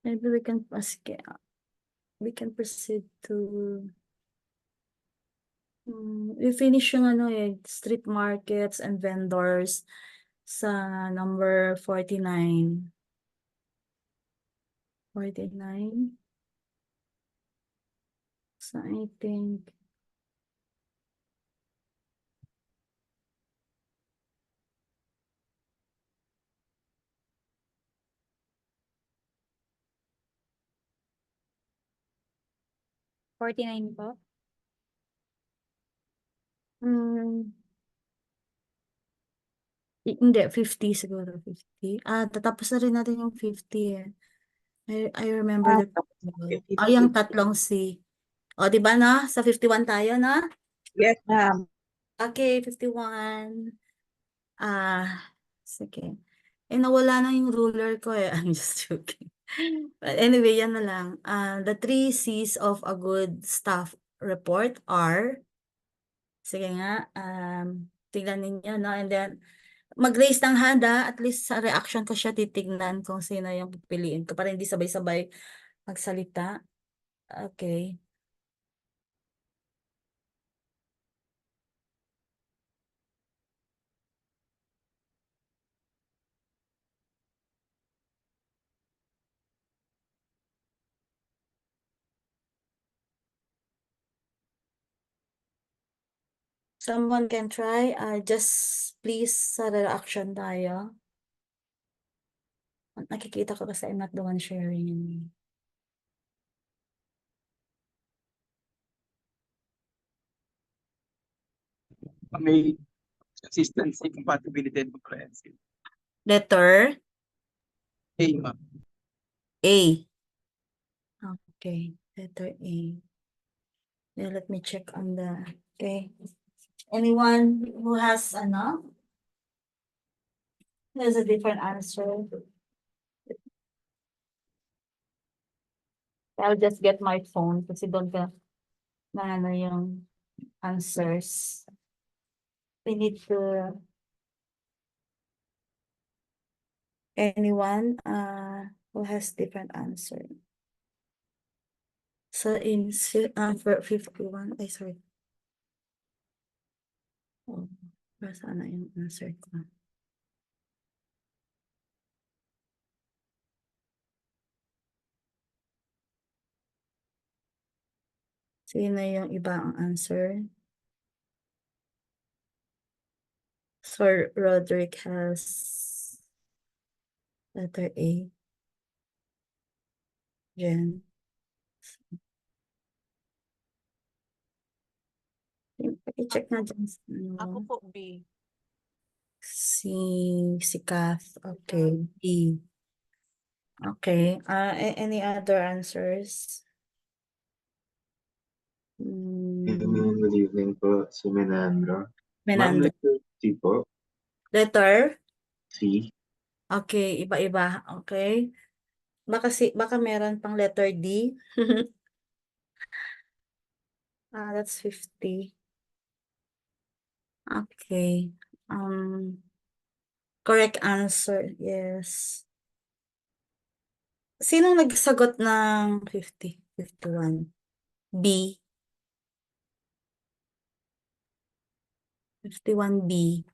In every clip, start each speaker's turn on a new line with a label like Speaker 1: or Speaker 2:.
Speaker 1: Maybe we can proceed to we finish yung street markets and vendors sa number 49. 49. So I think
Speaker 2: $49 po.
Speaker 1: Hindi, 50 siguro, 50. Tatapos na rin natin yung 50 eh. I remember that. Yung tatlong C. O, di ba na? Sa 51 tayo, na?
Speaker 3: Yes, ma'am.
Speaker 1: Okay, 51. Sige. Nawala na yung ruler ko eh. I'm just joking. But anyway, yan na lang. The 3 C's of a good staff report are, sige nga, tignan ninyo, no? And then, mag-raise ng hand, at least sa reaction ko siya titignan kung sino yung pipiliin ko para hindi sabay-sabay magsalita. Okay. Someone can try. Just please sa reaction tayo. Nakikita ko kasi I'm not the one sharing.
Speaker 4: May consistency, compatibility, and comprehensive.
Speaker 1: Letter
Speaker 4: A, ma'am.
Speaker 1: A. Okay, letter A. Yeah, let me check on the, okay. Anyone who has there's a different answer. I'll just get my phone kasi doon ka na yung answers. We need to anyone who has different answer. So for 51, sorry. Oh, saan na yung answer ko? Sino yung iba ang answer? Sir Roderick has letter A. Jen. I-check na dyan.
Speaker 3: Ako po, B.
Speaker 1: Si Kath. Okay, B. Okay. Any other answers?
Speaker 5: Good evening po, si Menandro. Ma'am,
Speaker 1: Menandro.
Speaker 5: letter C po.
Speaker 1: Letter?
Speaker 5: C.
Speaker 1: Okay, iba-iba. Okay. Baka meron pang letter D. That's 50. Okay. Correct answer. Yes. Sino nagsagot ng 50? 51. B. 51B.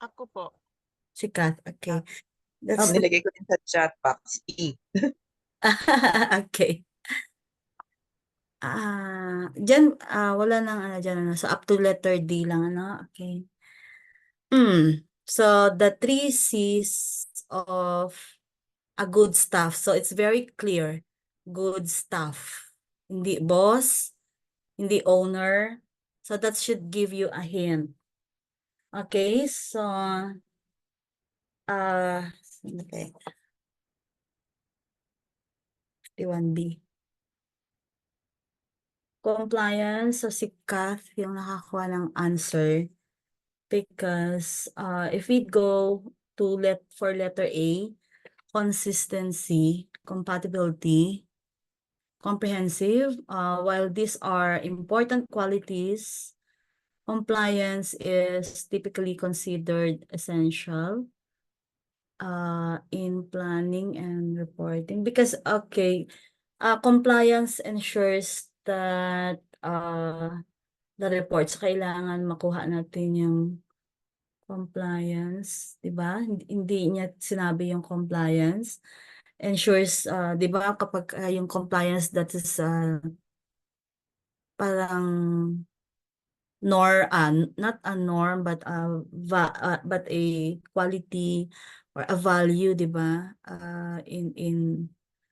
Speaker 3: Ako po.
Speaker 1: Si Kath. Okay. That's
Speaker 3: Nilagay ko din sa chat box. E.
Speaker 1: okay. Diyan, wala nang dyan, So, up to letter D lang, Okay. So, the 3 C's of a good staff. So, it's very clear. Good staff. Hindi boss, hindi owner. So, that should give you a hint. Okay, so, okay. 51B. Compliance, so si Kath yung nakakuha ng answer. Because if we go to for letter A, consistency, compatibility, comprehensive, while these are important qualities, compliance is typically considered essential. in planning and reporting? Because, okay, compliance ensures that the reports, kailangan makuha natin yung compliance, di ba? Hindi niya sinabi yung compliance. Ensures, di ba, kapag yung compliance that is parang not a norm, but but a quality or a value, di ba? In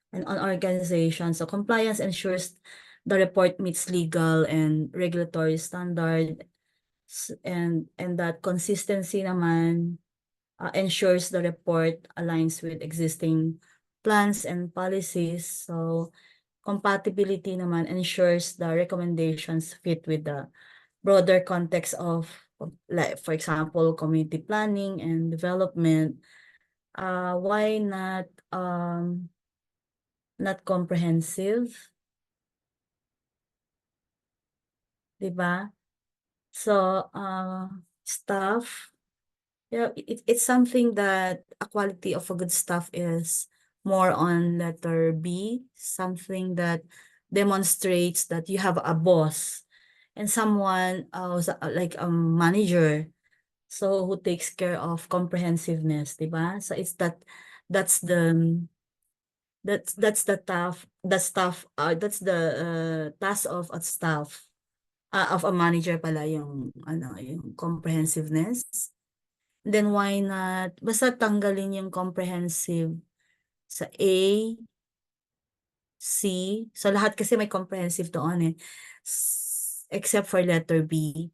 Speaker 1: an organization. So compliance ensures the report meets legal and regulatory standard, and that consistency naman ensures the report aligns with existing plans and policies. So compatibility naman ensures the recommendations fit with the broader context of, like, for example, community planning and development. Why not comprehensive? Diba? So, staff, yeah, it's something that a quality of a good staff is more on letter B, something that demonstrates that you have a boss and someone like a manager, so who takes care of comprehensiveness, diba? So it's that's the that's the that's the task of a staff, of a manager pala, yung yung comprehensiveness. Then why not basta tanggalin yung comprehensive sa A, C. So lahat kasi may comprehensive doon except for letter B.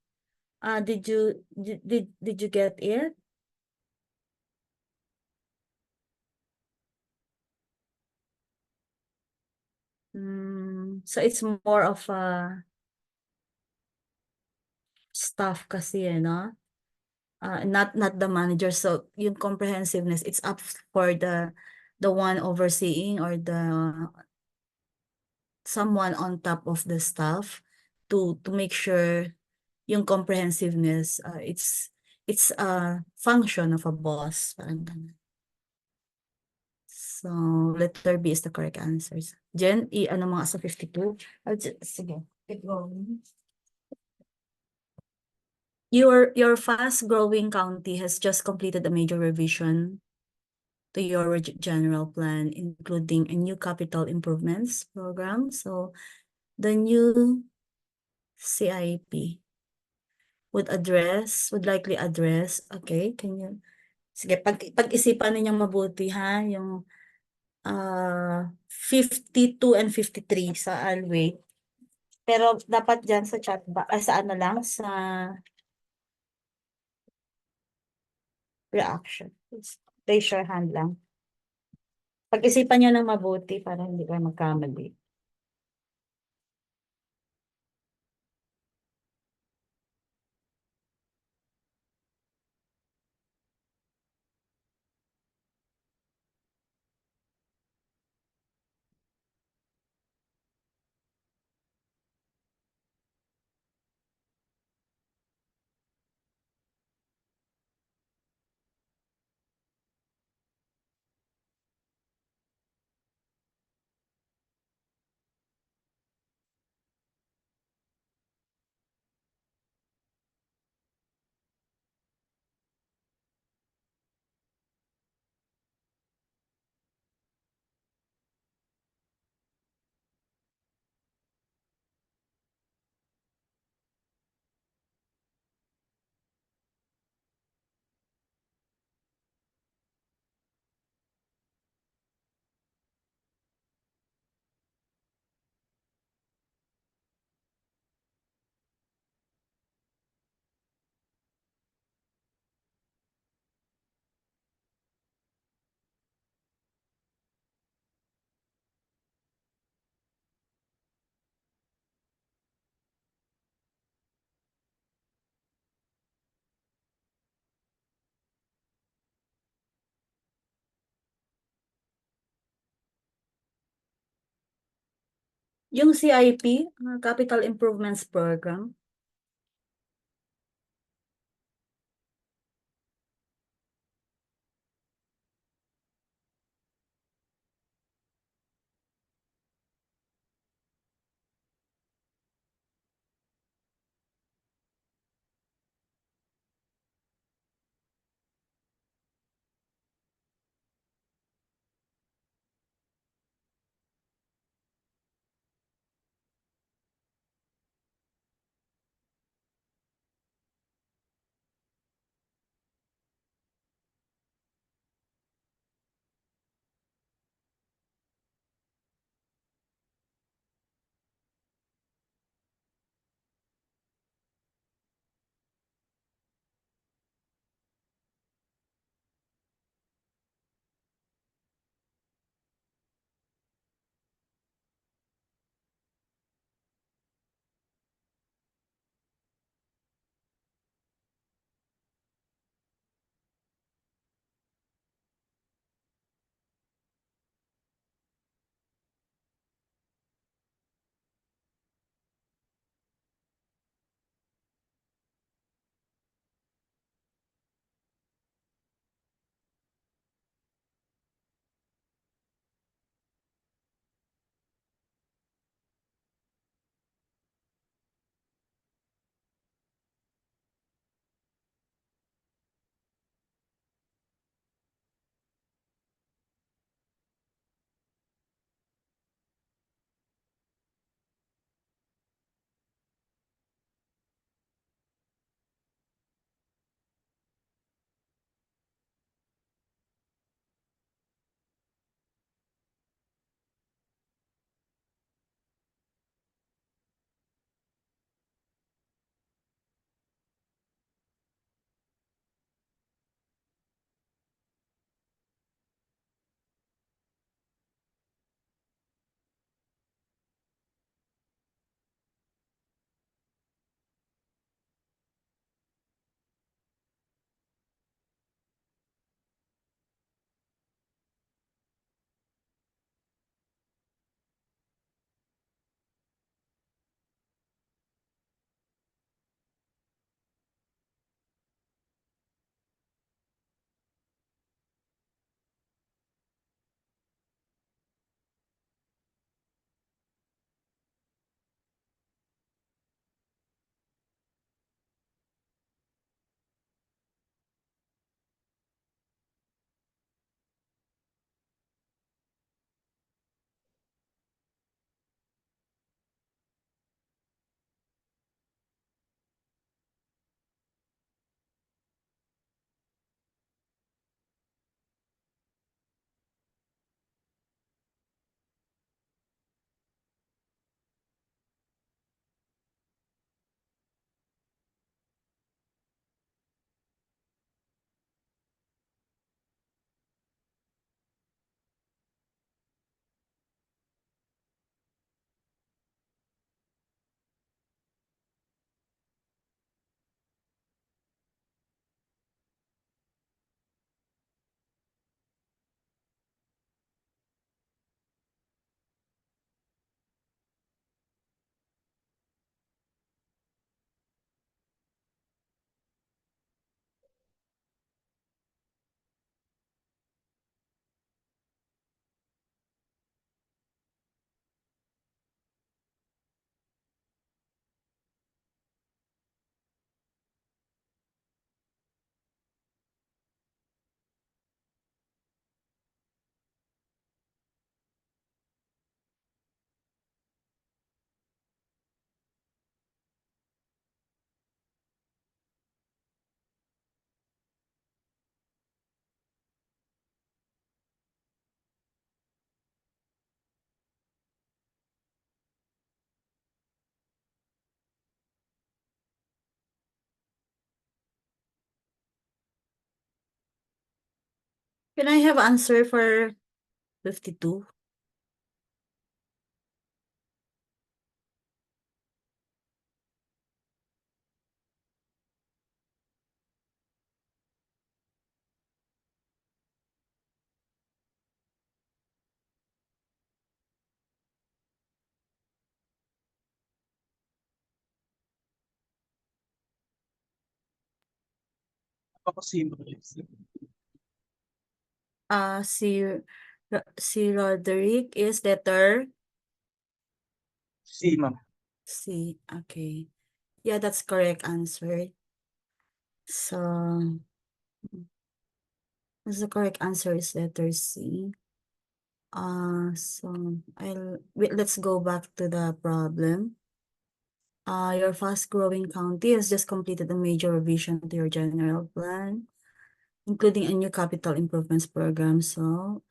Speaker 1: Did you get it? So it's more of a staff kasi, no? Not the manager. So yung comprehensiveness, it's up for the one overseeing or the someone on top of the staff to make sure yung comprehensiveness, it's a function of a boss, parang ganun. So letter B is the correct answers. Jen, ano mga sa 52? Sige, keep going. Your fast-growing county has just completed a major revision to your general plan, including a new capital improvements program. So the new CIP would likely address, okay, can you, sige, pag-isipan ninyong mabuti, ha, yung 52 and 53 sa Alway. Pero dapat dyan sa chat ba, sa ano lang, sa reaction. Raise your hand lang. Pag-isipan nyo ng mabuti para hindi kayo magkamali. Yung CIP, Capital Improvements Program, Can I have answer for 52?
Speaker 4: Ako si
Speaker 1: Si Roderick is letter
Speaker 4: C, ma'am.
Speaker 1: C. Okay. Yeah, that's correct answer. So, the correct answer is letter C. Let's go back to the problem. Your fast-growing county has just completed a major revision to your general plan, including a new capital improvements program. So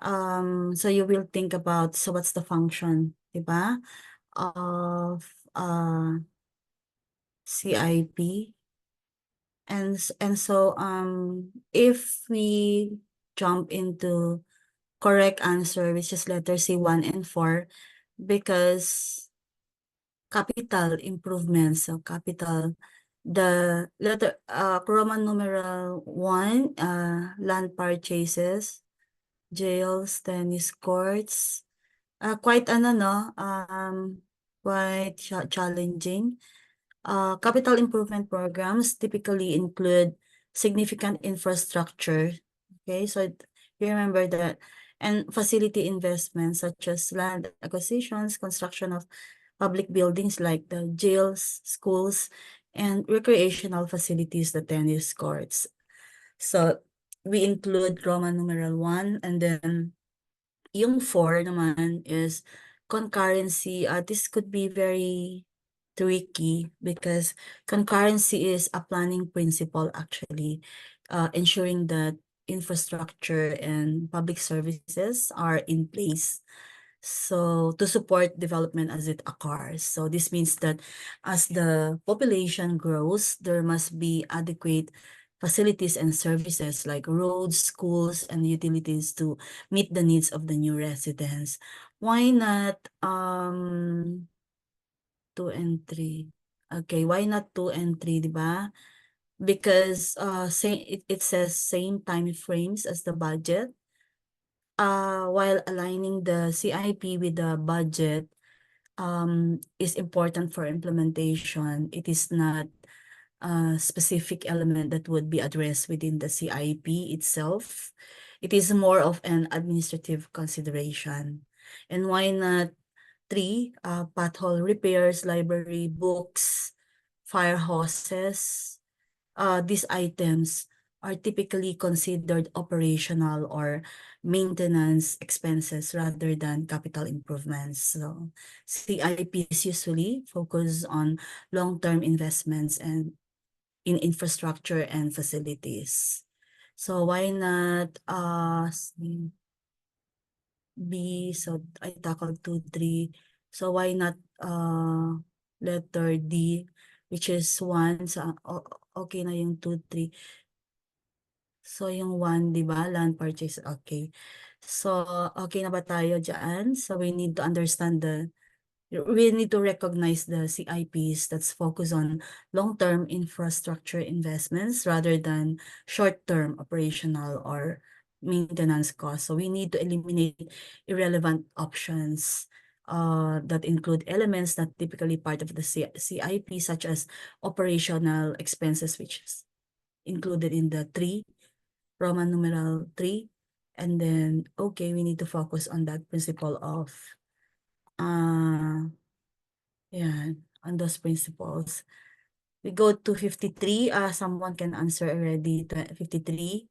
Speaker 1: you will think about, so what's the function, diba, of CIP? And so if we jump into correct answer, which is letter C, 1 and 4, because capital improvements, so capital, the letter Roman numeral 1, land purchases, jails, tennis courts, quite quite challenging. Capital improvement programs typically include significant infrastructure. Okay, so you remember that, and facility investments such as land acquisitions, construction of public buildings like the jails, schools, and recreational facilities, the tennis courts. So we include Roman numeral 1, and then yung 4 naman is concurrency. This could be very tricky because concurrency is a planning principle actually, ensuring that infrastructure and public services are in place, so to support development as it occurs. So this means that as the population grows, there must be adequate facilities and services like roads, schools, and utilities to meet the needs of the new residents. Why not 2 and 3? Okay, why not 2 and 3, di ba? Because it says same time frames as the budget. While aligning the CIP with the budget is important for implementation, it is not a specific element that would be addressed within the CIP itself. It is more of an administrative consideration. And why not 3? Pothole repairs, library books, fire hoses. These items are typically considered operational or maintenance expenses rather than capital improvements. So CIPs usually focus on long-term investments and in infrastructure and facilities. So why not B? So I tackled 2, 3. So why not letter D, which is 1? So okay na yung 2, 3. So yung 1, di ba? Land purchase, okay. So okay na ba tayo dyan? So we need to understand we need to recognize the CIPs that's focused on long-term infrastructure investments rather than short-term operational or maintenance costs. So we need to eliminate irrelevant options that include elements that typically part of the CIP, such as operational expenses, which is included in the 3, Roman numeral 3. And then, okay, we need to focus on that principle of yeah, on those principles. We go to 53. Someone can answer already. 53.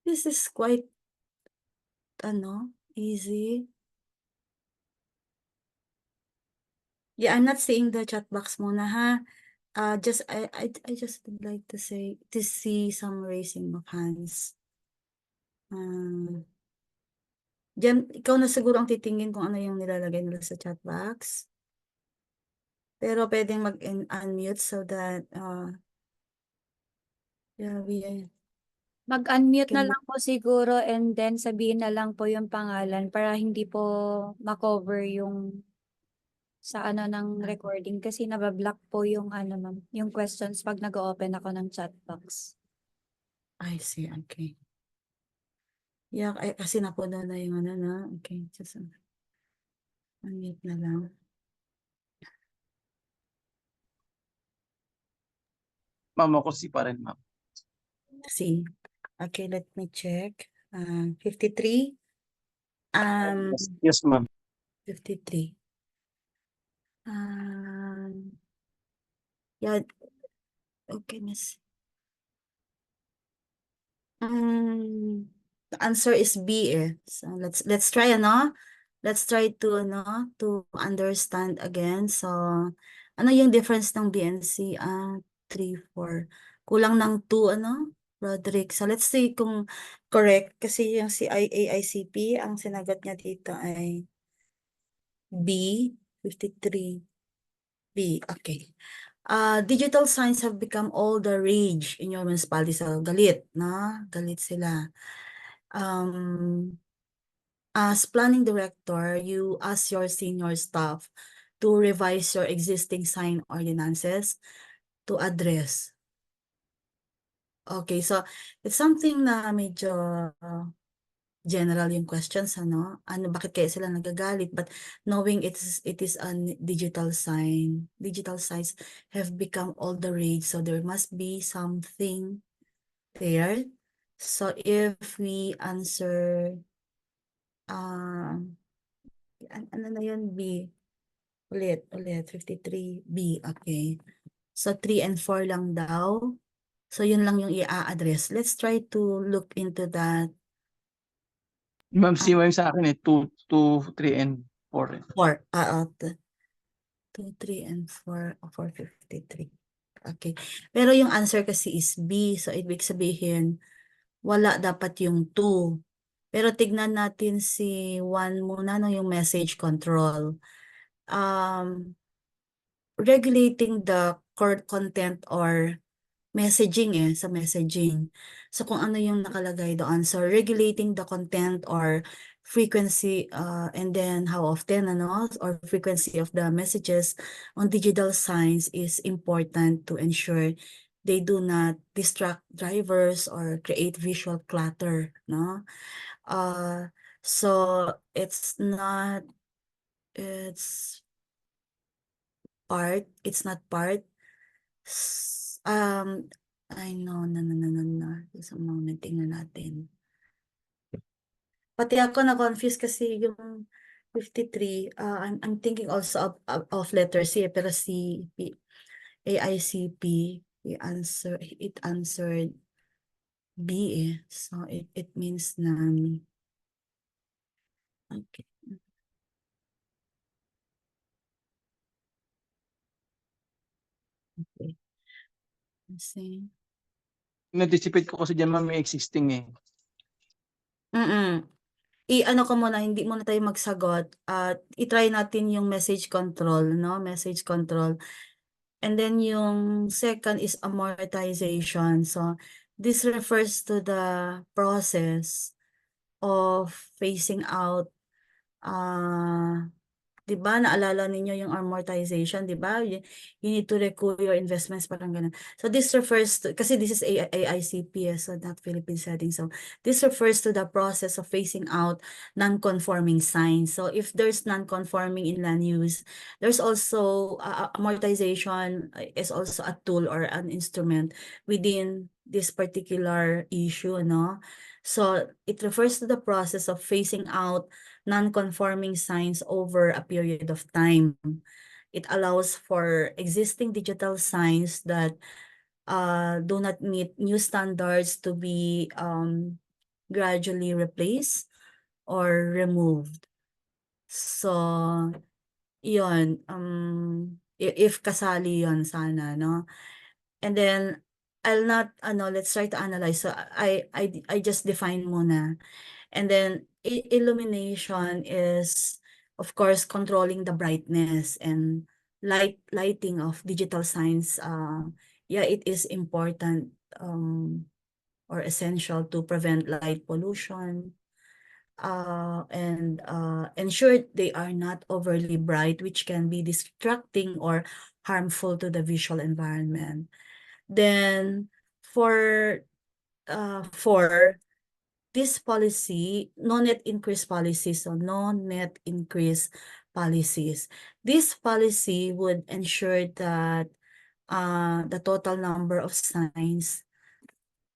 Speaker 1: This is quite, easy. Yeah, I'm not seeing the chat box muna, ha? I just would like to see some raising of hands. Diyan, ikaw na siguro ang titingin kung ano yung nilalagay nila sa chat box. Pero pwedeng mag-unmute so that, yeah,
Speaker 2: Mag-unmute na
Speaker 1: Can-
Speaker 2: lang po siguro and then sabihin na lang po yung pangalan para hindi po makover yung sa ng recording kasi nabablock po yung ma'am, yung questions pag nag-open ako ng chat box.
Speaker 1: I see, okay. Yeah, kasi napuno na yung na. Okay, just unmute na lang.
Speaker 4: Ma'am, ako si pa rin, ma'am.
Speaker 1: See. Okay, let me check. 53.
Speaker 4: Yes, ma'am.
Speaker 1: 53. Yeah. Okay, miss. The answer is B eh. So let's try Let's try to to understand again. So ano yung difference ng B and C? 3, 4. Kulang ng 2 Roderick. So let's see kung correct kasi yung si AICP ang sinagot niya dito ay B, 53. B, okay. Digital signs have become all the rage in your municipality. So, galit, Galit sila. As planning director, you ask your senior staff to revise your existing sign ordinances to address. Okay, so it's something na medyo general yung questions, bakit kaya sila nagagalit? But knowing it is a digital sign, digital signs have become all the rage, so there must be something there. So if we answer, ano na yun, B, ulit, 53, B, okay. So 3 and 4 lang daw. So yun lang yung i-address. Let's try to look into that.
Speaker 4: Ma'am, si ma'am sa akin 2, 3, and 4.
Speaker 1: 4, 2, 3, and 4, 453. Okay. Pero yung answer kasi is B. So, ibig sabihin, wala dapat yung 2. Pero tignan natin si 1 muna, yung message control. Regulating the content or messaging sa messaging. So kung ano yung nakalagay doon. So regulating the content or frequency and then how often or frequency of the messages on digital signs is important to ensure they do not distract drivers or create visual clutter, so it's not part. I know, no. Just a moment, tingnan natin. Pati ako na-confuse kasi yung 53, I'm thinking also of letter C, pero C, AICP, it answered B So it means na, okay. Okay. Let's see.
Speaker 4: Na-anticipate ko kasi dyan, ma'am, may existing
Speaker 1: I-ano ko muna, hindi muna tayo magsagot. I-try natin yung message control, Message control. And then yung second is amortization. So this refers to the process of phasing out, 'di ba? Naalala ninyo yung amortization, 'di ba? You need to recoup your investments, parang ganun. So this refers to, kasi this is AICP, so not Philippine setting. So this refers to the process of phasing out non-conforming signs. So if there's non-conforming in land use, there's also amortization is also a tool or an instrument within this particular issue, So it refers to the process of phasing out non-conforming signs over a period of time. It allows for existing digital signs that do not meet new standards to be gradually replaced or removed. So, yun, if kasali yun sana, no? And then, I'll not, let's try to analyze. So, I just define muna. And then, illumination is, of course, controlling the brightness and lighting of digital signs. Yeah, it is important or essential to prevent light pollution, and ensure they are not overly bright, which can be distracting or harmful to the visual environment. Then for this policy, no net increase policy, so no net increase policies. This policy would ensure that the total number of signs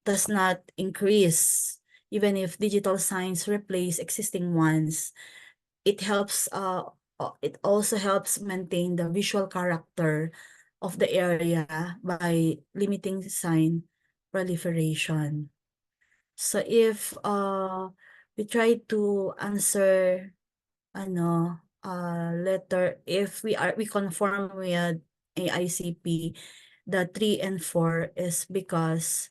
Speaker 1: does not increase, even if digital signs replace existing ones. It helps, it also helps maintain the visual character of the area by limiting sign proliferation. So if we try to answer letter, if we conform with AICP, the 3 and 4 is because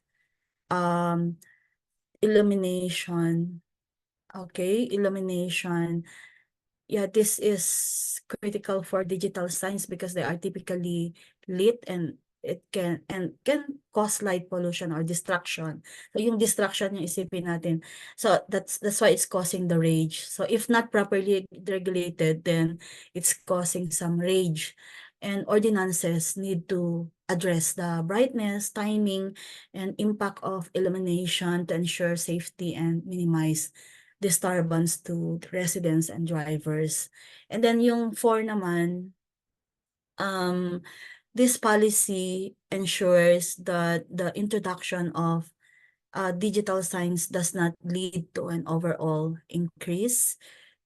Speaker 1: illumination. Okay, illumination. Yeah, this is critical for digital signs because they are typically lit and it can cause light pollution or distraction. So yung distraction yung isipin natin. So that's why it's causing the rage. So if not properly regulated, then it's causing some rage. And ordinances need to address the brightness, timing, and impact of illumination to ensure safety and minimize disturbance to residents and drivers. And then yung 4 naman, this policy ensures that the introduction of digital signs does not lead to an overall increase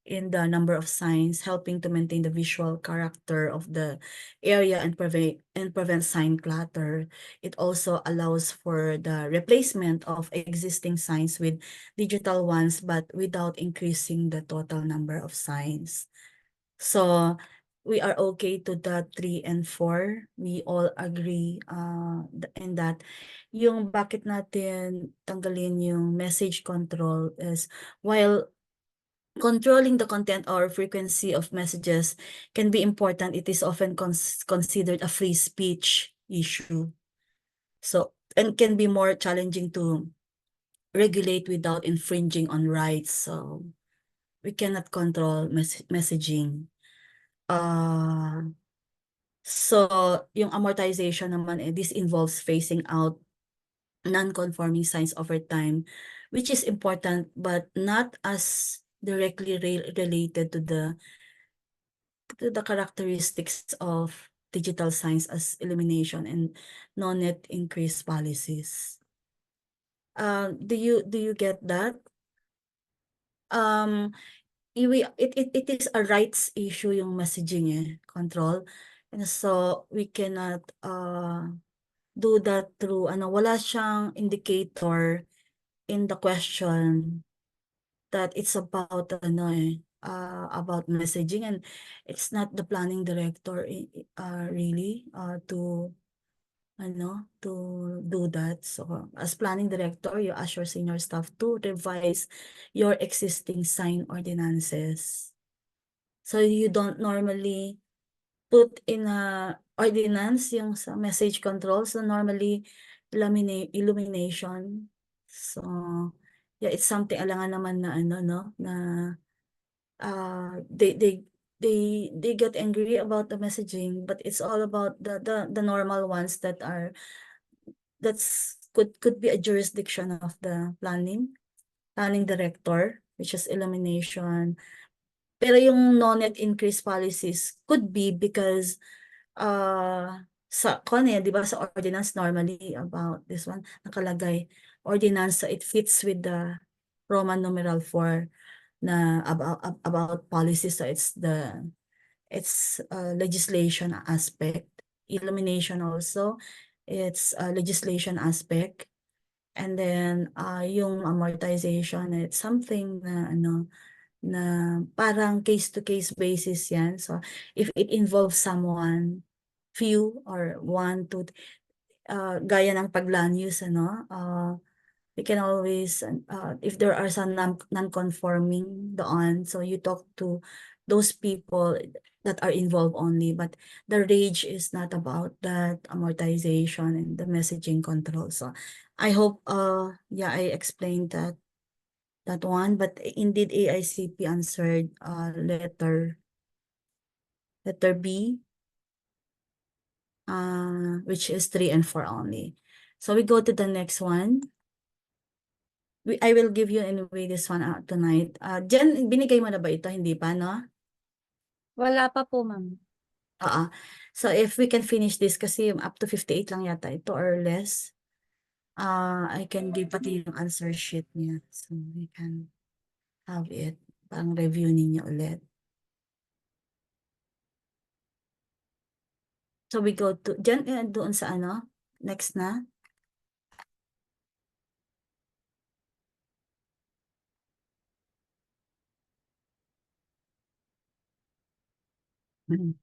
Speaker 1: in the number of signs, helping to maintain the visual character of the area and prevent sign clutter. It also allows for the replacement of existing signs with digital ones, but without increasing the total number of signs. So we are okay to the 3 and 4. We all agree in that. Yung bakit natin tanggalin yung message control is while controlling the content or frequency of messages can be important, it is often considered a free speech issue. So, and can be more challenging to regulate without infringing on rights. So, we cannot control messaging. So, yung amortization naman, this involves phasing out non-conforming signs over time, which is important but not as directly related to the characteristics of digital signs as illumination and no-net increase policies. Do you get that? It is a rights issue yung messaging control. And so we cannot do that through wala siyang indicator in the question that it's about about messaging, and it's not the planning director really to do that. So as planning director, you ask your senior staff to revise your existing sign ordinances. So you don't normally put in a ordinance yung sa message control. So normally illumination. So yeah, it's something alangan naman na they get angry about the messaging, but it's all about the normal ones could be a jurisdiction of the planning director, which is illumination. Pero yung no-net increase policies could be because sa di ba sa ordinance normally about this one nakalagay ordinance, so it fits with the Roman numeral 4 na about policies, so it's legislation aspect. Illumination also, it's a legislation aspect. And then, yung amortization, it's something na ano, na parang case-to-case basis yan. So, if it involves someone, few or one, two, gaya ng pag-land use, ano, we can always, if there are some non-conforming doon, so you talk to those people that are involved only, but the rage is not about that amortization and the messaging control. So I hope, yeah, I explained that one, but indeed AICP answered letter B, which is 3 and 4 only. So we go to the next one. I will give you anyway this one out tonight. Jen, binigay mo na ba ito? Hindi pa, no?
Speaker 2: Wala pa po, ma'am.
Speaker 1: Oo. So if we can finish this kasi up to 58 lang yata ito or less. I can give pati yung answer sheet niya. So we can have it. Pang review ninyo ulit. So we go to, Jen, doon sa ano? Next na. Mhm.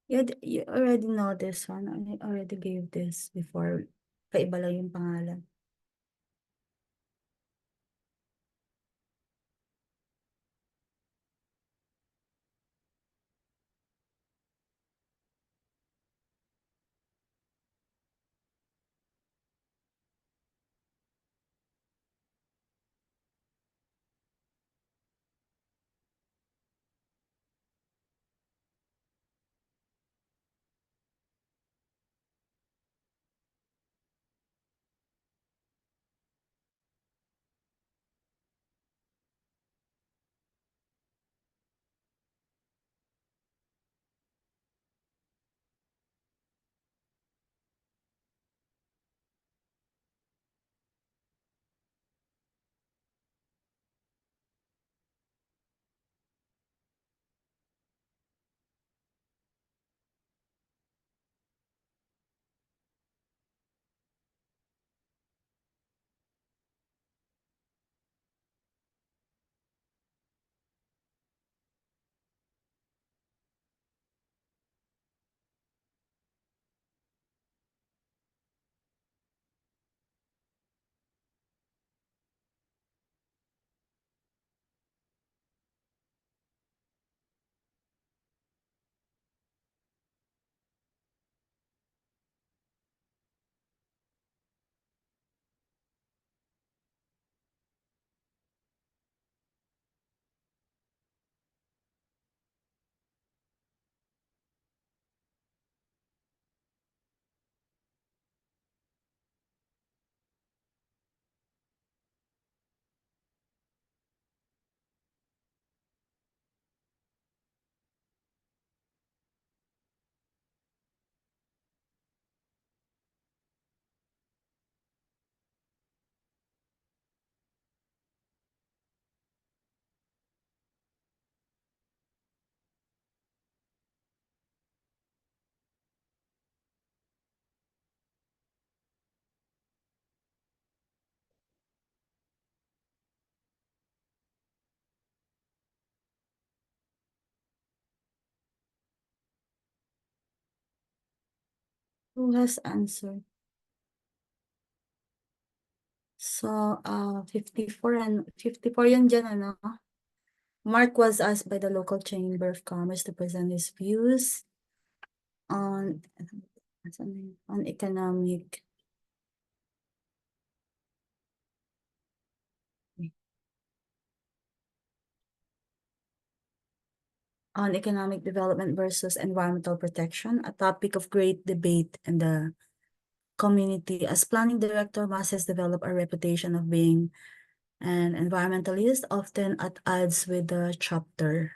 Speaker 1: You already know this one. I already gave this before. Kaiba lang yung pangalan. Who has answered? So, 54 and 54 yun dyan, ano? Mark was asked by the local Chamber of Commerce to present his views on economic development versus environmental protection, a topic of great debate in the community. As planning director, Mas has developed a reputation of being an environmentalist, often at odds with the chapter.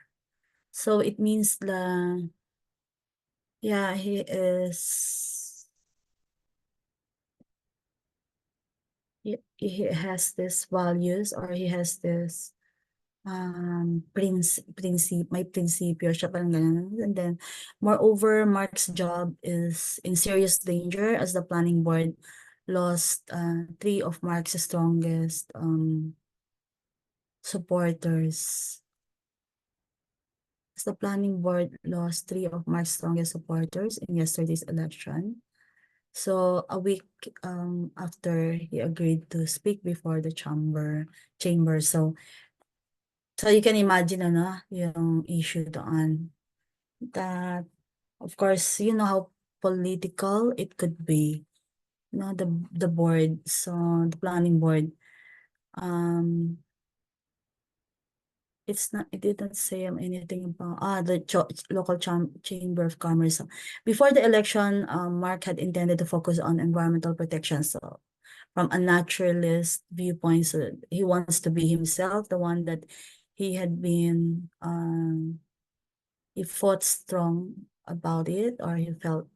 Speaker 1: So it means yeah, he has this values, or he has this may prinsipyo siya, parang ganun. And then, moreover, Mark's job is in serious danger as the planning board lost 3 of Mark's strongest supporters. As the planning board lost 3 of Mark's strongest supporters in yesterday's election. So a week after he agreed to speak before the chamber. So you can imagine, ano, yung issue doon. That, of course, you know how political it could be. You know, the board, so the planning board, it didn't say anything about the local chamber of commerce. Before the election, Mark had intended to focus on environmental protection. So from a naturalist viewpoint, so he wants to be himself, the one that he had been, he fought strong about it, or he felt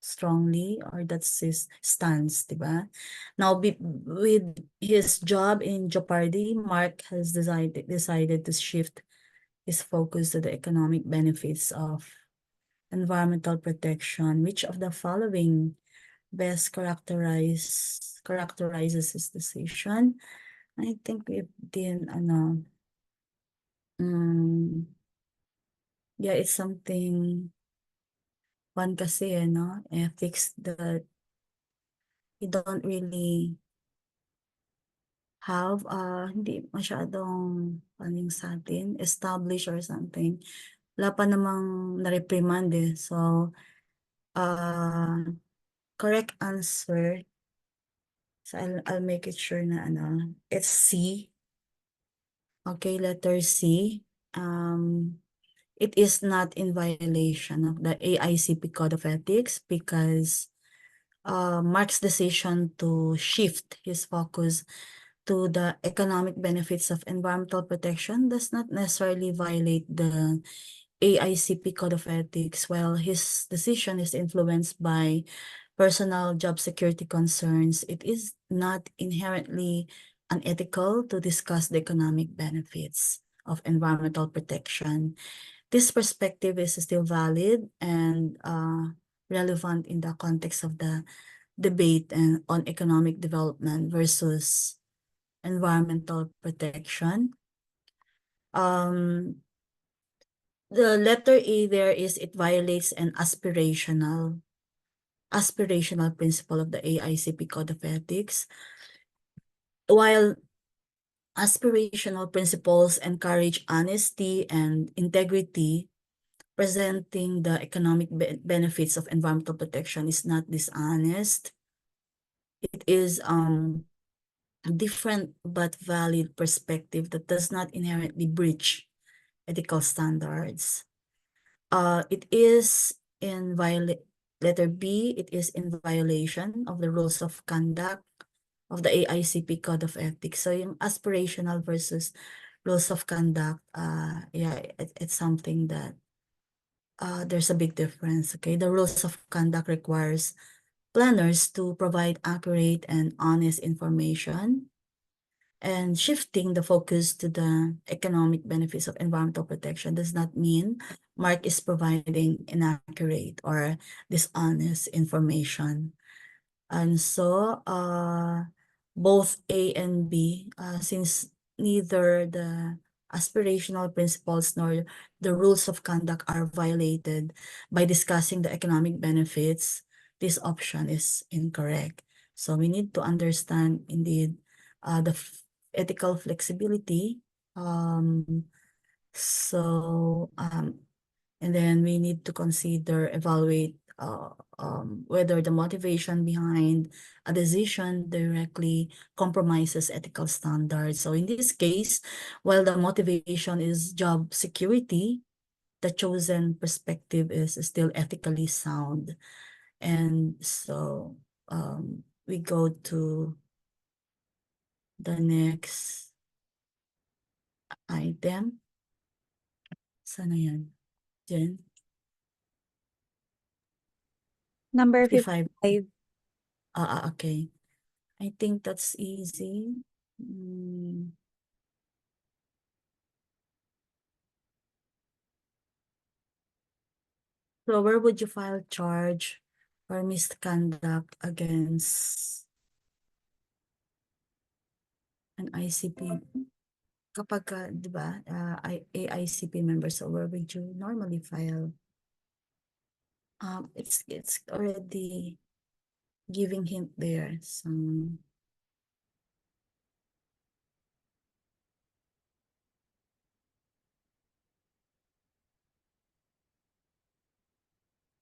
Speaker 1: strongly, or that's his stance, diba? Now, with his job in Jeopardy, Mark has decided to shift his focus to the economic benefits of environmental protection. Which of the following best characterizes his decision? I think we did, yeah, it's something one kasi, ethics that you don't really have, hindi masyadong, paning sa atin, establish or something. Wala pa namang na-reprimand eh. So, correct answer, so I'll make it sure na, it's C. Okay, letter C. It is not in violation of the AICP Code of Ethics because Mark's decision to shift his focus to the economic benefits of environmental protection does not necessarily violate the AICP Code of Ethics, while his decision is influenced by personal job security concerns. It is not inherently unethical to discuss the economic benefits of environmental protection. This perspective is still valid and relevant in the context of the debate on economic development versus environmental protection. The letter A there is it violates an aspirational principle of the AICP Code of Ethics. While aspirational principles encourage honesty and integrity, presenting the economic benefits of environmental protection is not dishonest. It is a different but valid perspective that does not inherently breach ethical standards. It is in letter B, it is in violation of the rules of conduct of the AICP Code of Ethics. So yung aspirational versus rules of conduct, yeah, it's something that there's a big difference. Okay, the rules of conduct requires planners to provide accurate and honest information, and shifting the focus to the economic benefits of environmental protection does not mean Mark is providing inaccurate or dishonest information. And so both A and B, since neither the aspirational principles nor the rules of conduct are violated by discussing the economic benefits, this option is incorrect. So we need to understand indeed the ethical flexibility. And then we need to evaluate whether the motivation behind a decision directly compromises ethical standards. So in this case, while the motivation is job security, the chosen perspective is still ethically sound. And so we go to the next item. Sana yan? Jen?
Speaker 2: Number
Speaker 1: 55.
Speaker 2: 55.
Speaker 1: Okay. I think that's easy. Mm. So where would you file charge for misconduct against an ICP? Kapag, di ba, AICP member, so where would you normally file? It's already giving hint there. Some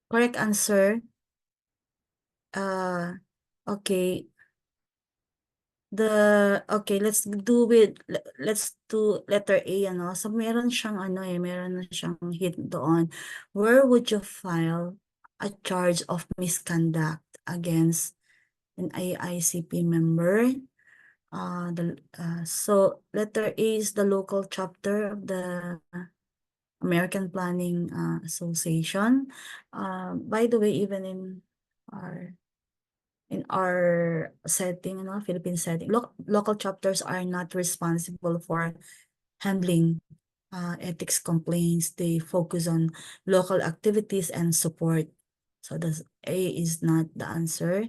Speaker 1: correct answer. Okay. Let's do letter A, ano. So meron siyang meron na siyang hint doon. Where would you file a charge of misconduct against an AICP member? So letter A is the local chapter of the American Planning Association. By the way, even in our setting, Philippine setting, local chapters are not responsible for handling ethics complaints. They focus on local activities and support. So the A is not the answer.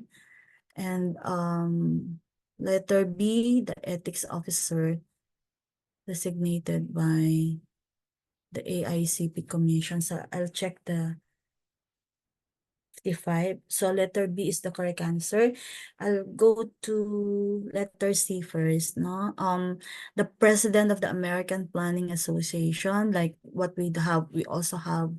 Speaker 1: And letter B, the ethics officer designated by the AICP Commission. So I'll check the 55. So letter B is the correct answer. I'll go to letter C first, no? The president of the American Planning Association, like what we also have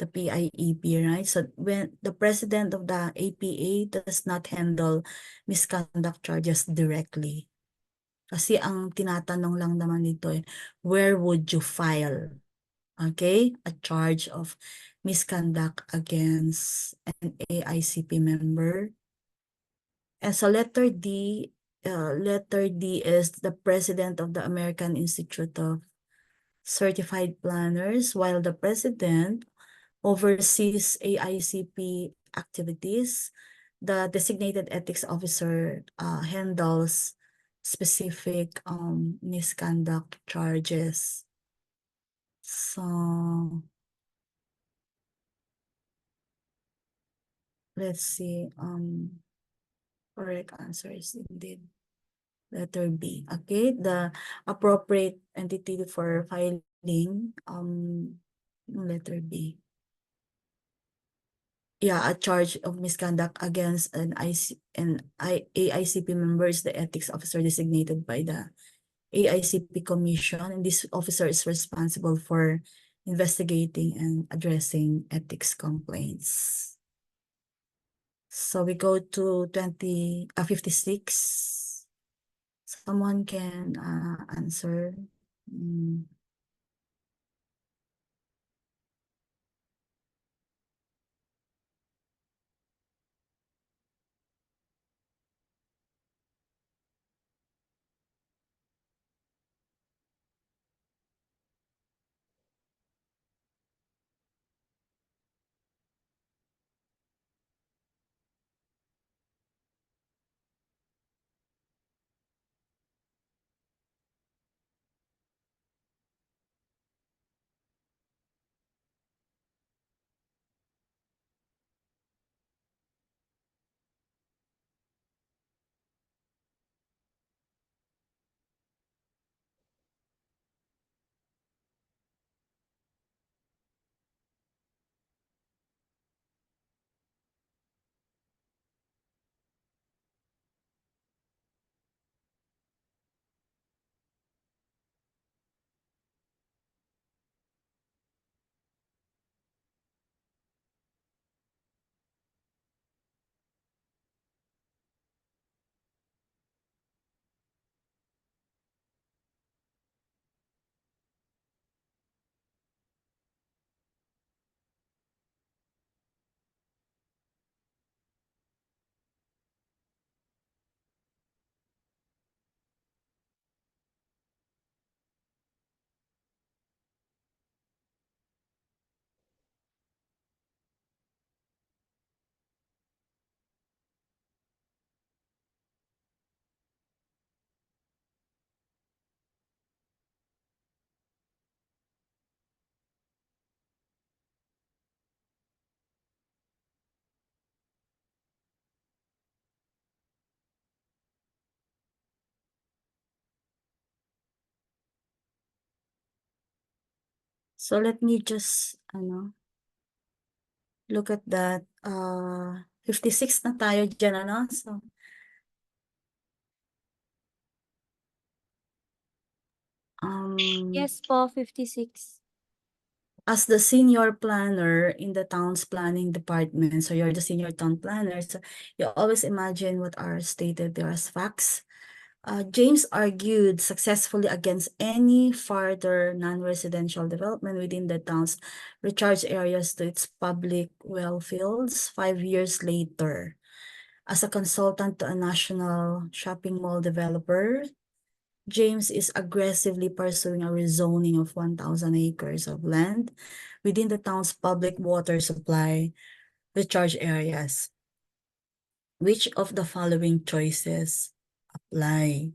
Speaker 1: the PIEP, right? So when the president of the APA does not handle misconduct charges directly. Kasi ang tinatanong lang naman dito where would you file? Okay, a charge of misconduct against an AICP member. And so letter D is the president of the American Institute of Certified Planners, while the president oversees AICP activities. The designated ethics officer handles specific misconduct charges. So let's see. Correct answer is indeed letter B. Okay, the appropriate entity for filing letter B. Yeah, a charge of misconduct against an AICP member is the ethics officer designated by the AICP Commission, and this officer is responsible for investigating and addressing ethics complaints. So we go to 56. Someone can answer. So let me just look at that. 56 na tayo dyan, So
Speaker 2: Yes po, 56.
Speaker 1: as the senior planner in the town's planning department, so you're the senior town planner, so you always imagine what are stated there as facts. James argued successfully against any further non-residential development within the town's recharge areas to its public well fields 5 years later. As a consultant to a national shopping mall developer, James is aggressively pursuing a rezoning of 1,000 acres of land within the town's public water supply recharge areas. Which of the following choices apply?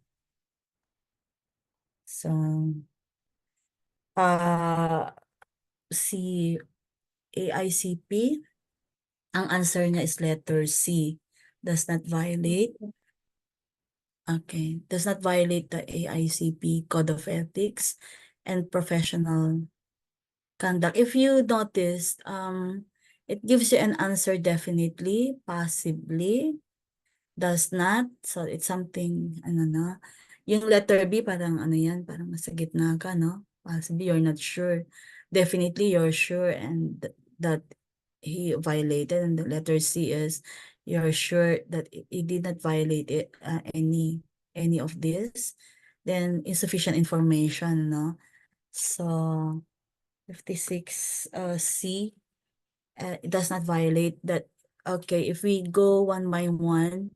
Speaker 1: So, si AICP, ang answer niya is letter C. Does not violate. Okay. Does not violate the AICP Code of Ethics and Professional Conduct. If you noticed, it gives you an answer definitely, possibly, does not. So it's something, yung letter B, parang yan, parang nasa gitna ka, no? Possibly, you're not sure. Definitely, you're sure and that he violated. And the letter C is, you're sure that he did not violate it, any of this. Then, insufficient information, no? So, 56 C, it does not violate that. Okay, if we go one by one,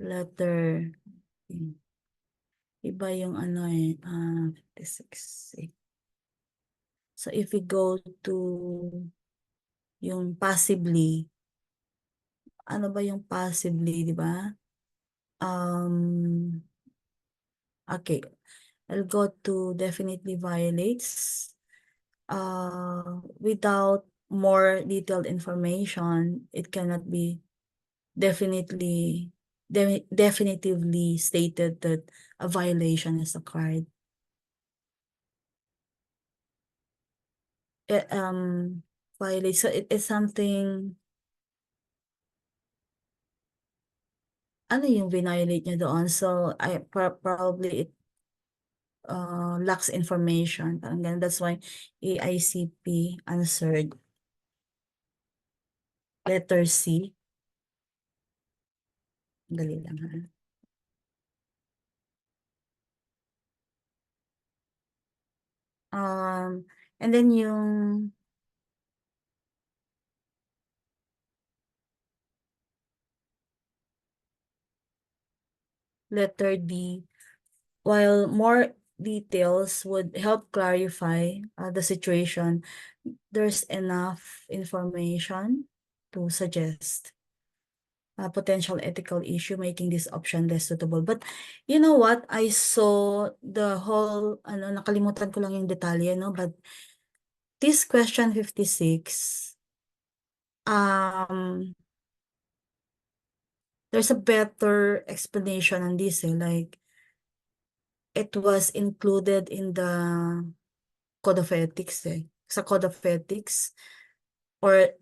Speaker 1: letter iba yung 56 C. So if we go to yung possibly, ano ba yung possibly, di ba? Okay, I'll go to definitely violates. Without more detailed information, it cannot be definitively stated that a violation has occurred. Violate, so it is something, ano yung violate niya doon? So probably it lacks information. Parang ganun. That's why AICP answered letter C. Dali lang, ha? And then yung letter D, while more details would help clarify the situation, there's enough information to suggest a potential ethical issue, making this option less suitable. But you know what? I saw the whole, nakalimutan ko lang yung detalye, no? But this question 56, there's a better explanation on this, like, it was included in the Code of Ethics, sa Code of Ethics, or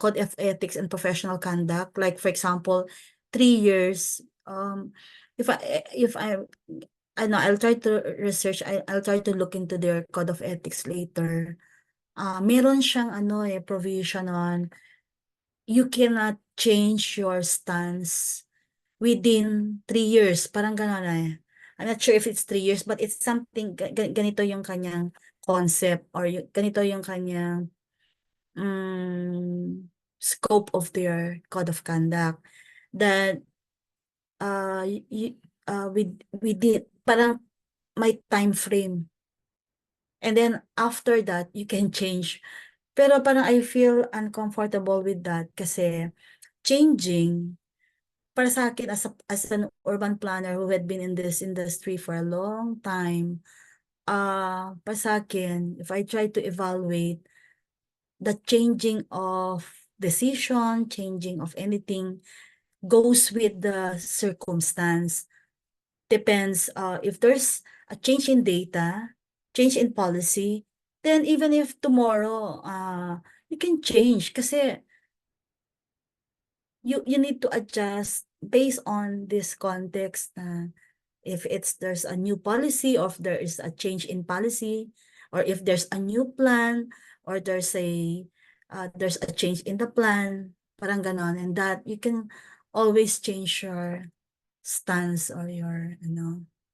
Speaker 1: Code of Ethics and Professional Conduct. Like, for example, 3 years. I'll try to research, I'll try to look into their Code of Ethics later. Meron siyang provision on you cannot change your stance within 3 years. Parang gano'n. I'm not sure if it's 3 years, but it's something, ganito yung kanyang concept, or ganito yung kanyang scope of their Code of Conduct. That we did, parang may time frame. And then after that, you can change. Pero parang I feel uncomfortable with that kasi changing, para sa akin as an urban planner who had been in this industry for a long time, para sa akin, if I try to evaluate the changing of decision, changing of anything goes with the circumstance. depends if there's a change in data, change in policy, then even if tomorrow you can change kasi you need to adjust based on this context if there's a new policy or if there is a change in policy or if there's a new plan or there's a change in the plan, parang ganon, and that you can always change your stance or your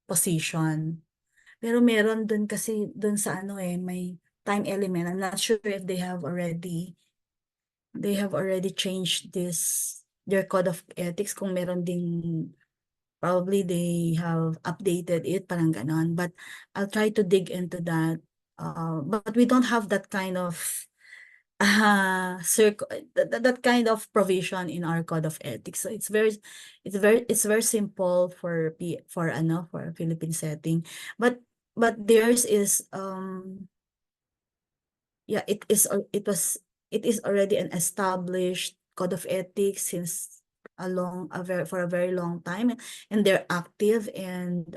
Speaker 1: position. Pero meron dun kasi dun sa may time element. I'm not sure if they have already changed their code of ethics, kung meron ding probably they have updated it, parang ganon. But I'll try to dig into that. But we don't have that kind of that kind of provision in our code of ethics. So it's very simple for Philippine setting. But theirs is it is already an established code of ethics since for a very long time, and they're active and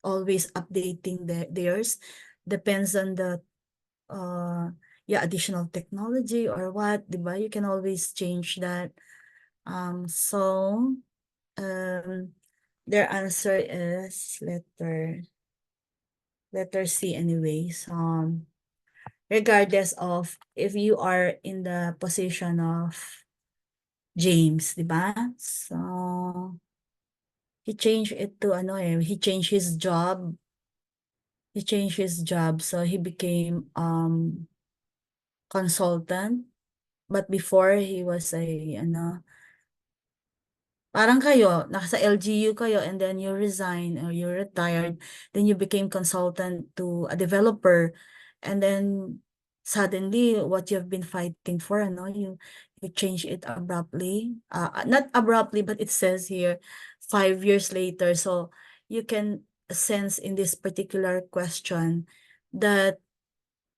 Speaker 1: always updating theirs. Depends on the additional technology or what, diba? You can always change that. So their answer is letter C anyway. So regardless of if you are in the position of James, diba? So he changed it to he changed his job. So he became consultant. But before he was parang kayo, nasa LGU kayo and then you resign or you retired, then you became consultant to a developer, and then suddenly what you've been fighting for, you change it abruptly. Not abruptly, but it says here 5 years later. So you can sense in this particular question that,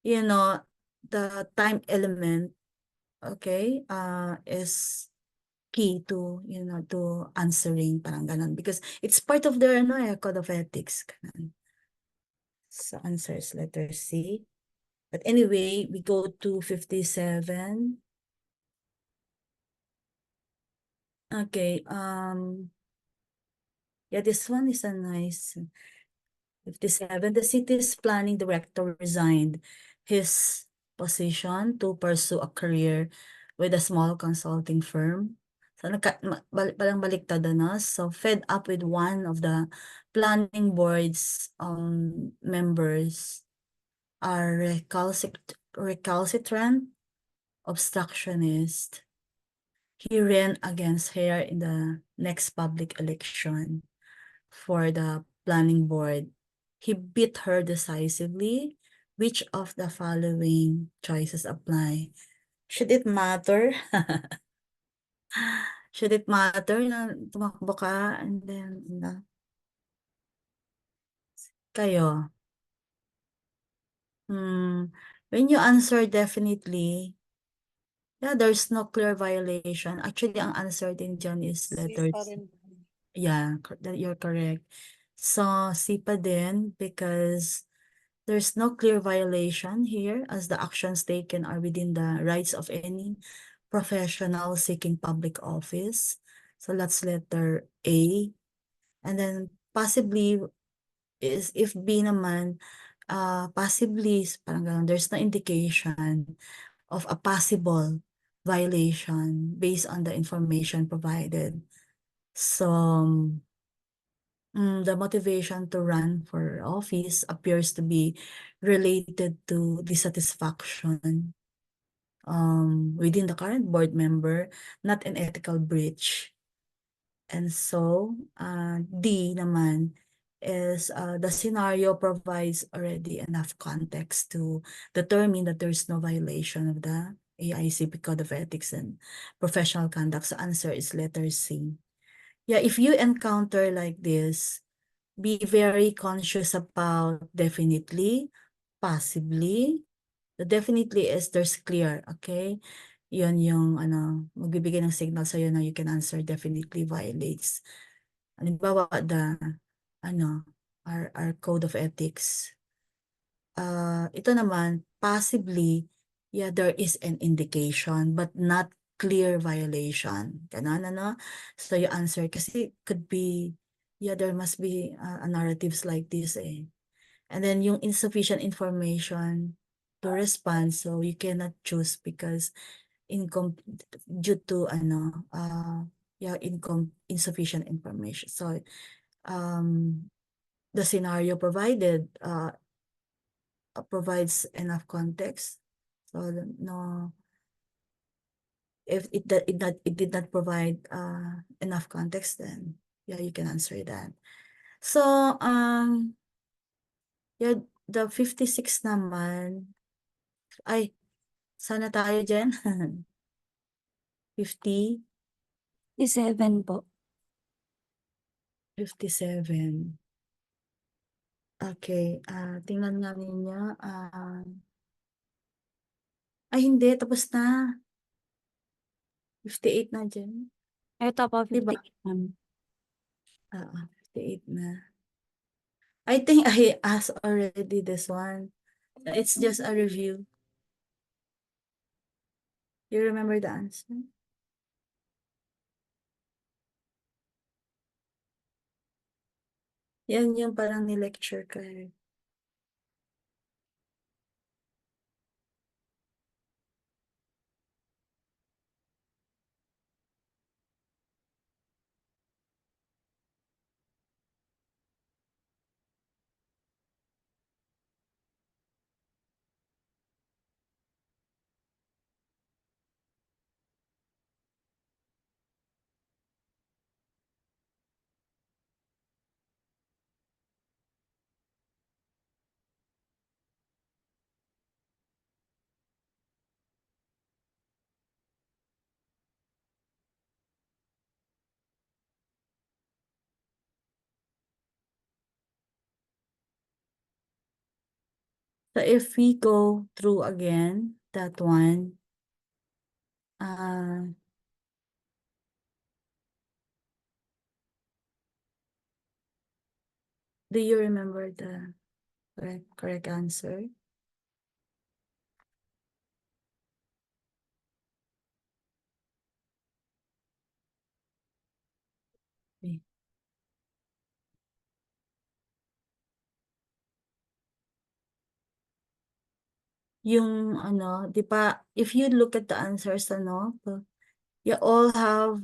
Speaker 1: the time element, okay, is key to, to answering, parang ganon, because it's part of their code of ethics. Ganon. So answer is letter C. But anyway, we go to 57. Okay, yeah, this one is a nice 57. The city's planning director resigned his position to pursue a career with a small consulting firm. So parang baliktad na. So fed up with one of the planning board's members are recalcitrant, obstructionist. He ran against her in the next public election for the planning board. He beat her decisively. Which of the following choices apply? Should it matter? Should it matter na tumakbo ka and then kayo? When you answer definitely, there's no clear violation. Actually, ang answer din dyan is letter C. Yeah, you're correct. So, C pa din because there's no clear violation here as the actions taken are within the rights of any professional seeking public office. So that's letter A. And then possibly is if B naman, possibly parang ganun, there's no indication of a possible violation based on the information provided. So the motivation to run for office appears to be related to dissatisfaction within the current board member, not an ethical breach. And so D naman is the scenario provides already enough context to determine that there's no violation of the AICP Code of Ethics and Professional Conduct. So answer is letter C. Yeah, if you encounter like this, be very conscious about definitely, possibly. The definitely is there's clear, okay? Yun yung magbibigay ng signal sa'yo na you can answer definitely violates. Halimbawa, our code of ethics. Ito naman, possibly, yeah, there is an indication, but not clear violation. Ganon, So you answer, kasi could be, yeah, there must be narratives like this eh. And then yung insufficient information to respond, so you cannot choose because due to insufficient information. So the scenario provided provides enough context. So no, if it did not provide enough context, then yeah, you can answer that. So yeah, the 56 naman, ay, sana tayo dyan. 50,
Speaker 2: 7 po.
Speaker 1: 57. Okay, tingnan nga ninyo. Ay, hindi, tapos na. 58 na dyan.
Speaker 2: Ito po,
Speaker 1: Diba?
Speaker 2: 58 ma'am.
Speaker 1: 58 na. I think I asked already this one. It's just a review. You remember the answer? Yan yung parang ni-lecture ka eh. So if we go through again, that one, do you remember the correct answer? Okay. Yung di ba, if you look at the answers, you all have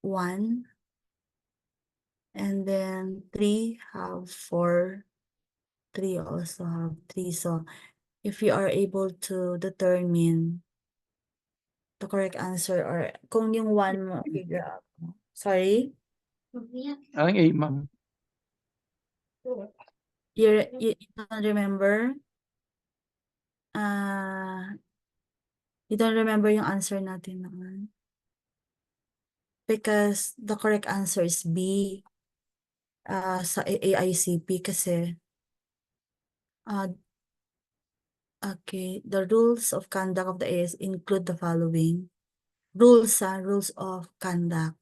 Speaker 1: 1, and then 3 have 4, 3 also have 3. So if you are able to determine the correct answer, or kung yung 1 mo figure out mo. Sorry?
Speaker 4: Ang A, ma'am.
Speaker 1: You don't remember? You don't remember yung answer natin naman? Because the correct answer is B. Sa AICP kasi okay, the rules of conduct of the AS include the following. Rules of conduct.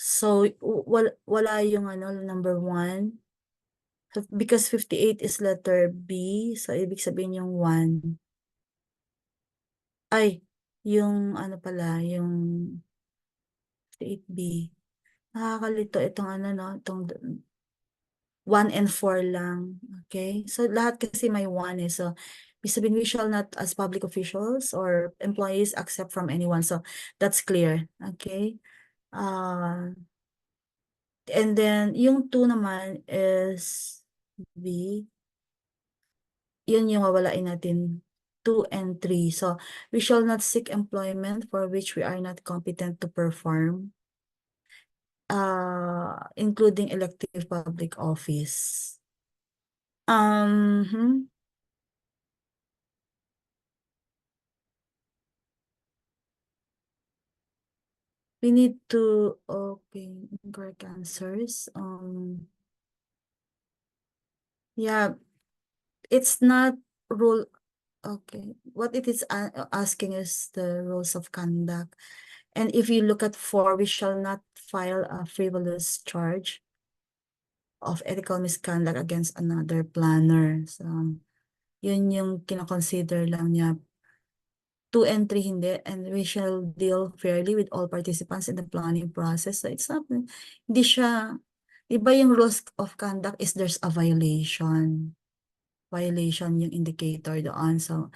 Speaker 1: So wala yung number 1. Because 58 is letter B, so ibig sabihin yung 1. Ay, yung pala, yung 58B. Nakakalito itong itong 1 and 4 lang. Okay? So lahat kasi may 1 eh. So ibig sabihin, we shall not as public officials or employees accept from anyone. So that's clear. Okay? And then yung 2 naman is B. Yun yung wawalain natin. 2 and 3. So we shall not seek employment for which we are not competent to perform. Including elective public office. We need to, okay, correct answers. Yeah, it's not rule. Okay, what it is asking is the rules of conduct. And if you look at 4, we shall not file a frivolous charge of ethical misconduct against another planner. So, yun yung kinoconsider lang niya. 2 and 3 hindi, and we shall deal fairly with all participants in the planning process. So it's not, hindi siya, iba yung rules of conduct is there's a violation. Violation yung indicator doon. So,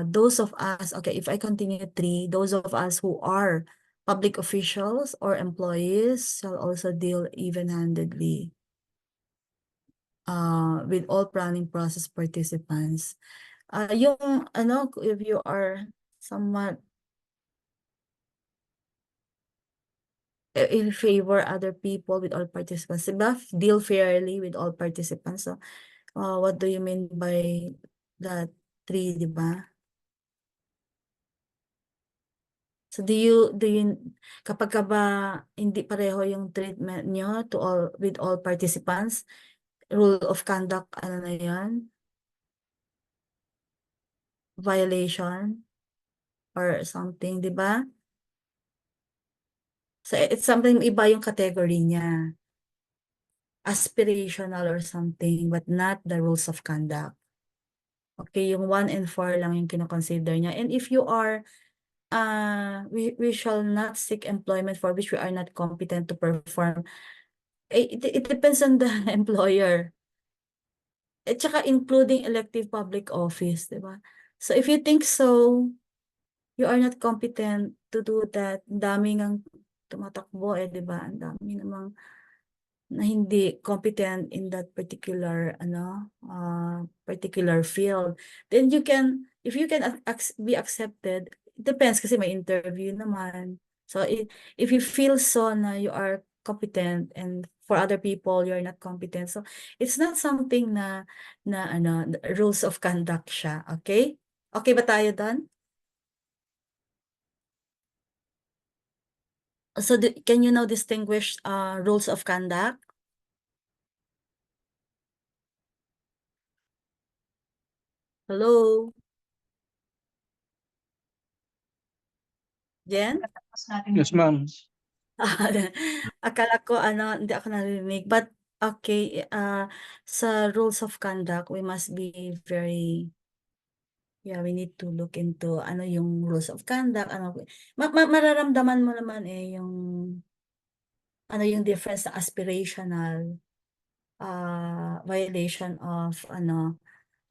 Speaker 1: those of us, okay, if I continue 3, those of us who are public officials or employees shall also deal even-handedly with all planning process participants. Yung ano, if you are somewhat in favor other people with all participants, diba? Deal fairly with all participants. So, what do you mean by that 3, diba? So, kapag ka ba hindi pareho yung treatment nyo to all, with all participants, rule of conduct, ano na yan? Violation or something, diba? So, it's something iba yung category niya. Aspirational or something, but not the rules of conduct. Okay, yung 1 and 4 lang yung kinoconsider niya. And if you are, we shall not seek employment for which we are not competent to perform. It depends on the employer. At saka including elective public office, di ba? So if you think so, you are not competent to do that. Ang dami ngang tumatakbo di ba? Ang dami namang na hindi competent in that particular particular field, then you can, if you can be accepted, it depends kasi may interview naman. So if you feel so na you are competent and for other people you're not competent, so it's not something na rules of conduct siya. Okay ba tayo doon? So can you now distinguish rules of conduct? Hello? Jen?
Speaker 4: Yes, ma'am.
Speaker 1: Akala ko hindi ako narinig. But okay, sa rules of conduct, we must be very, we need to look into ano yung rules of conduct, mararamdaman mo naman yung yung difference na aspirational violation of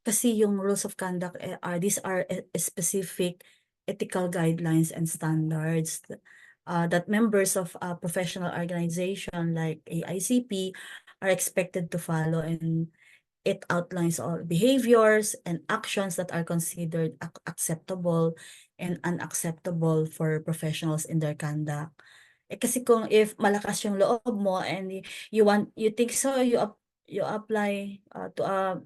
Speaker 1: kasi yung rules of conduct these are specific ethical guidelines and standards that members of a professional organization like AICP are expected to follow, and it outlines all behaviors and actions that are considered acceptable and unacceptable for professionals in their conduct. Kasi kung if malakas yung loob mo and you think so, you apply to a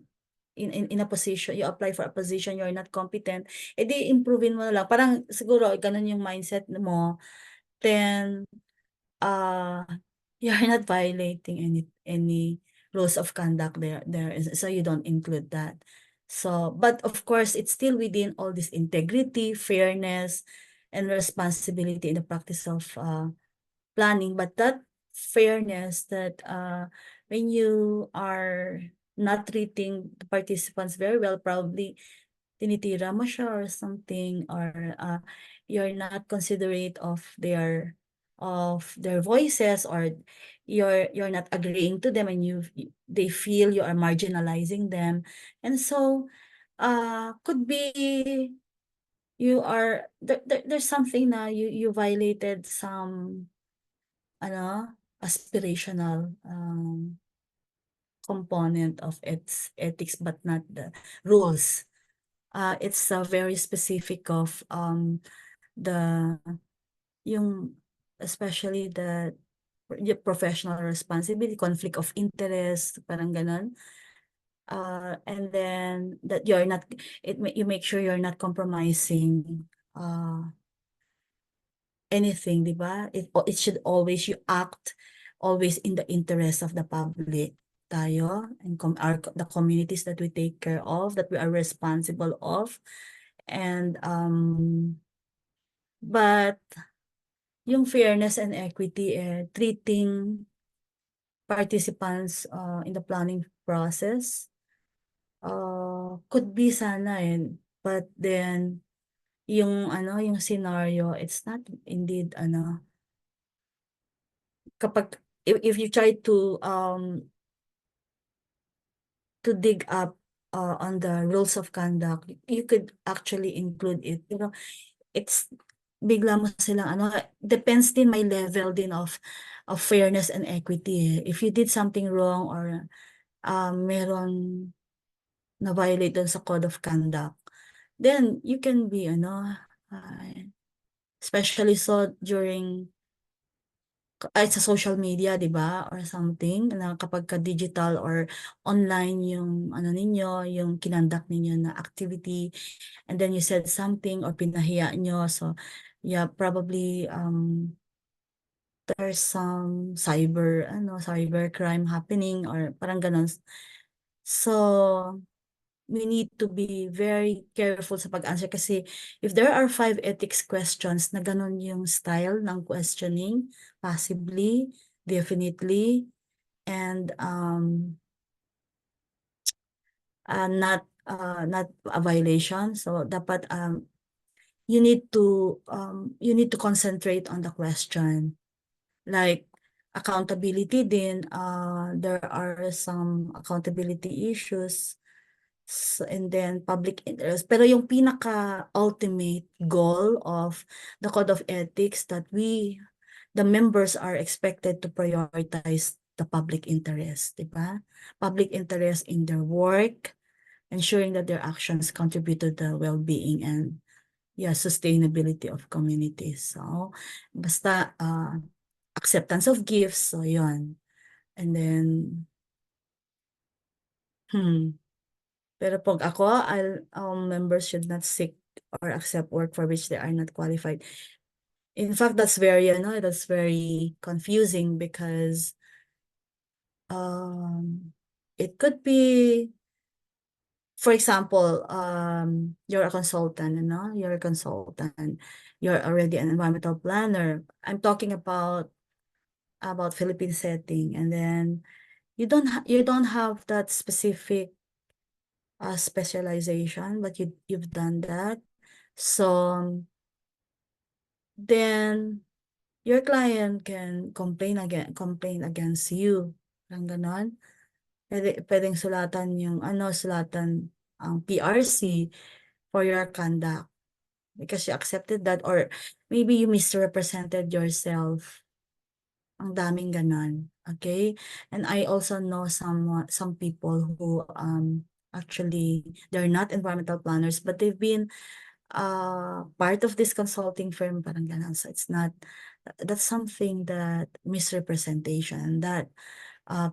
Speaker 1: in a position, you apply for a position you're not competent, edi improvein mo na lang. Parang siguro ganun yung mindset mo, then you're not violating any rules of conduct there, so you don't include that. So, but of course, it's still within all this integrity, fairness, and responsibility in the practice of planning. But that fairness, that when you are not treating the participants very well, probably tinitira mo siya or something, or you're not considerate of their voices, or you're not agreeing to them, and they feel you are marginalizing them, and so could be you are there's something na you violated some aspirational component of its ethics, but not the rules. It's very specific of especially the professional responsibility, conflict of interest, parang ganon. And then that you make sure you're not compromising anything, di ba? It should always, you act always in the interest of the public tayo, and the communities that we take care of, that we are responsible of. And but yung fairness and equity, treating participants in the planning process could be sana but then yung yung scenario, it's not indeed kapag if you try to dig up on the rules of conduct, you could actually include it. Pero it's bigla mo silang depends din my level din of fairness and equity. If you did something wrong or meron na violate dun sa code of conduct, then you can be especially so during sa social media, di ba? Or something, na kapag ka-digital or online yung ninyo, yung kinandak ninyo na activity, and then you said something or pinahiya nyo. So, yeah, probably there's some cyber crime happening or parang ganun. So, we need to be very careful sa pag-answer kasi if there are 5 ethics questions na ganun yung style ng questioning, possibly, definitely, and not a violation. So dapat you need to concentrate on the question. Like accountability din, there are some accountability issues. So, and then public interest. Pero yung pinaka-ultimate goal of the Code of Ethics that the members are expected to prioritize the public interest, di ba? Public interest in their work, ensuring that their actions contribute to the well-being and sustainability of communities. So, basta acceptance of gifts, so yun. And then, pero pag ako, members should not seek or accept work for which they are not qualified. In fact, that's very confusing because it could be, for example, you're a consultant, you're already an environmental planner. I'm talking about Philippine setting, and then you don't have that specific specialization, but you've done that. So then your client can complain against you. Parang ganon. Pwedeng sulatan ang PRC for your conduct because you accepted that, or maybe you misrepresented yourself. Ang daming ganon. Okay? And I also know some people who actually they're not environmental planners, but they've been part of this consulting firm, parang ganon. So it's not, that's something that misrepresentation that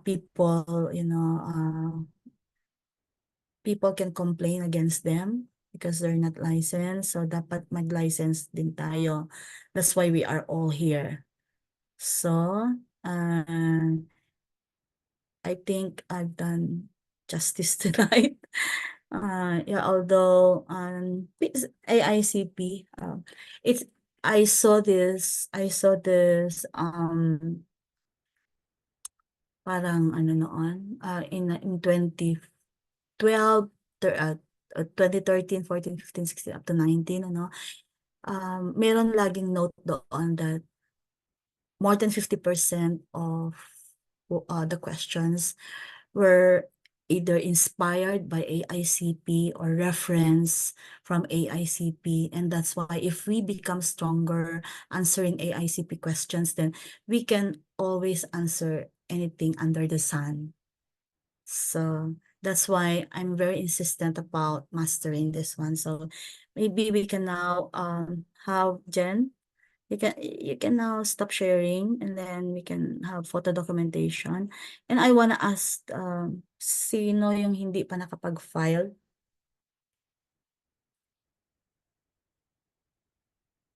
Speaker 1: people, people can complain against them because they're not licensed. So dapat mag-license din tayo. That's why we are all here. So, I think I've done justice tonight. Although AICP, I saw this parang noon in 2012, 2013, 14, 15, 16 up to 19 meron laging note doon that more than 50% of the questions were either inspired by AICP or reference from AICP. And that's why if we become stronger answering AICP questions, then we can always answer anything under the sun. So that's why I'm very insistent about mastering this one. So maybe we can now have Jen. You can now stop sharing, and then we can have photo documentation. And I wanna ask sino yung hindi pa nakapag-file